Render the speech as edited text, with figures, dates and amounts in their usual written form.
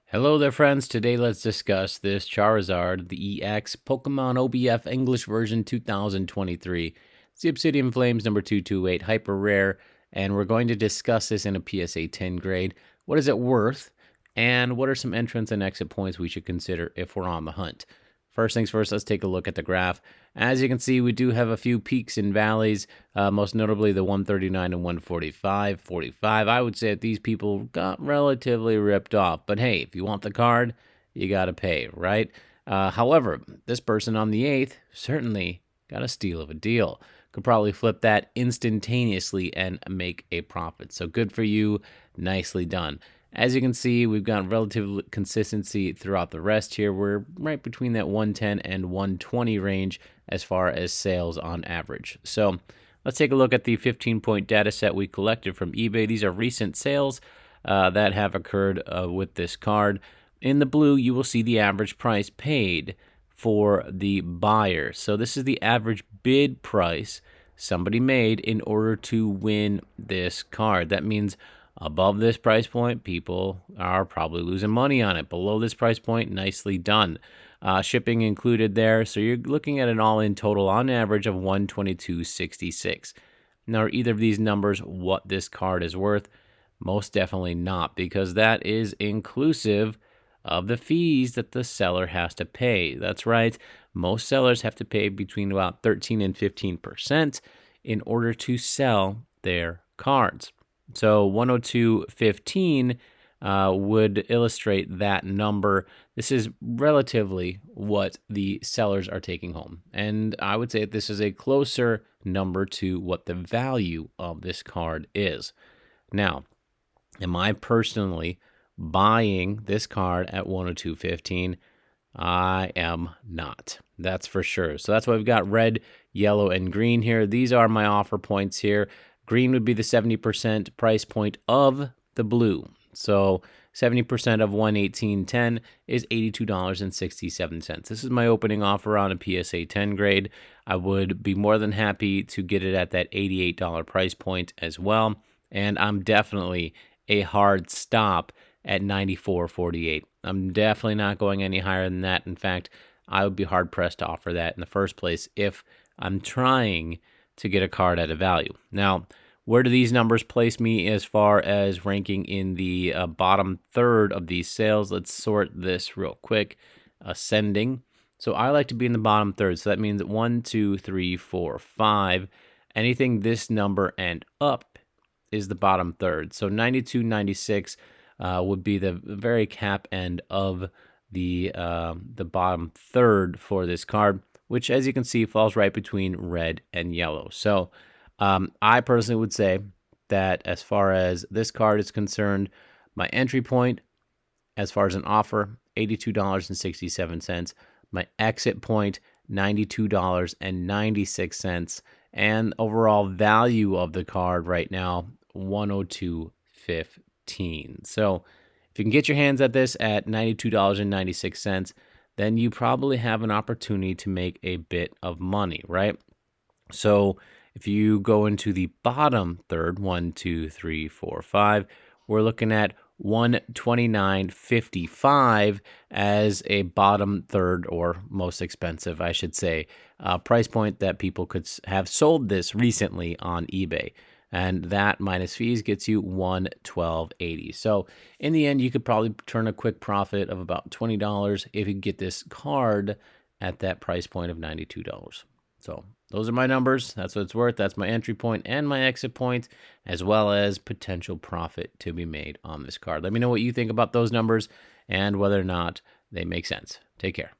Hello there, friends. Today, let's discuss this Charizard, the EX Pokemon OBF English version 2023. It's the Obsidian Flames number 228, hyper rare, and we're going to discuss this in a PSA 10 grade. What is it worth, and what are some entrance and exit points we should consider if we're on the hunt? First things first, let's take a look at the graph. As you can see, we do have a few peaks and valleys, most notably the 139 and 145, 45. I would say that these people got relatively ripped off. But hey, if you want the card, you got to pay, right? However, this person on the 8th certainly got a steal of a deal. Could probably flip that instantaneously and make a profit. So good for you. Nicely done. As you can see, we've got relative consistency throughout the rest here. We're right between that 110 and 120 range as far as sales on average. So let's take a look at the 15-point data set we collected from eBay. These are recent sales that have occurred with this card. In the blue, you will see the average price paid for the buyer. So this is the average bid price somebody made in order to win this card. That means above this price point, people are probably losing money on it. Below this price point, nicely done. Shipping included there, so you're looking at an all-in total on average of $122.66. Now, are either of these numbers what this card is worth? Most definitely not, because that is inclusive of the fees that the seller has to pay. That's right. Most sellers have to pay between about 13 and 15% in order to sell their cards. So 102.15 would illustrate that number. This is relatively what the sellers are taking home. And I would say that this is a closer number to what the value of this card is. Now, am I personally buying this card at 102.15? I am not. That's for sure. So that's why we've got red, yellow, and green here. These are my offer points here. Green would be the 70% price point of the blue. So 70% of 118.10 is $82.67. This is my opening offer on a PSA 10 grade. I would be more than happy to get it at that $88 price point as well. And I'm definitely a hard stop at $94.48. I'm definitely not going any higher than that. In fact, I would be hard-pressed to offer that in the first place if I'm trying to get a card at a value. Now, where do these numbers place me as far as ranking in the bottom third of these sales? Let's sort this real quick. Ascending. So I like to be in the bottom third. So that means 1, 2, 3, 4, 5. Anything this number and up is the bottom third. So 92, 96 would be the very cap end of the bottom third for this card, which, as you can see, falls right between red and yellow. So I personally would say that as far as this card is concerned, my entry point, as far as an offer, $82.67. My exit point, $92.96. And overall value of the card right now, $102.15. So if you can get your hands at this at $92.96, then you probably have an opportunity to make a bit of money, right? So if you go into the bottom third, 1, 2, 3, 4, 5, we're looking at $129.55 as a bottom third, or most expensive, I should say, price point that people could have sold this recently on eBay. And that minus fees gets you $112.80. So in the end, you could probably turn a quick profit of about $20 if you get this card at that price point of $92. So those are my numbers. That's what it's worth. That's my entry point and my exit point, as well as potential profit to be made on this card. Let me know what you think about those numbers and whether or not they make sense. Take care.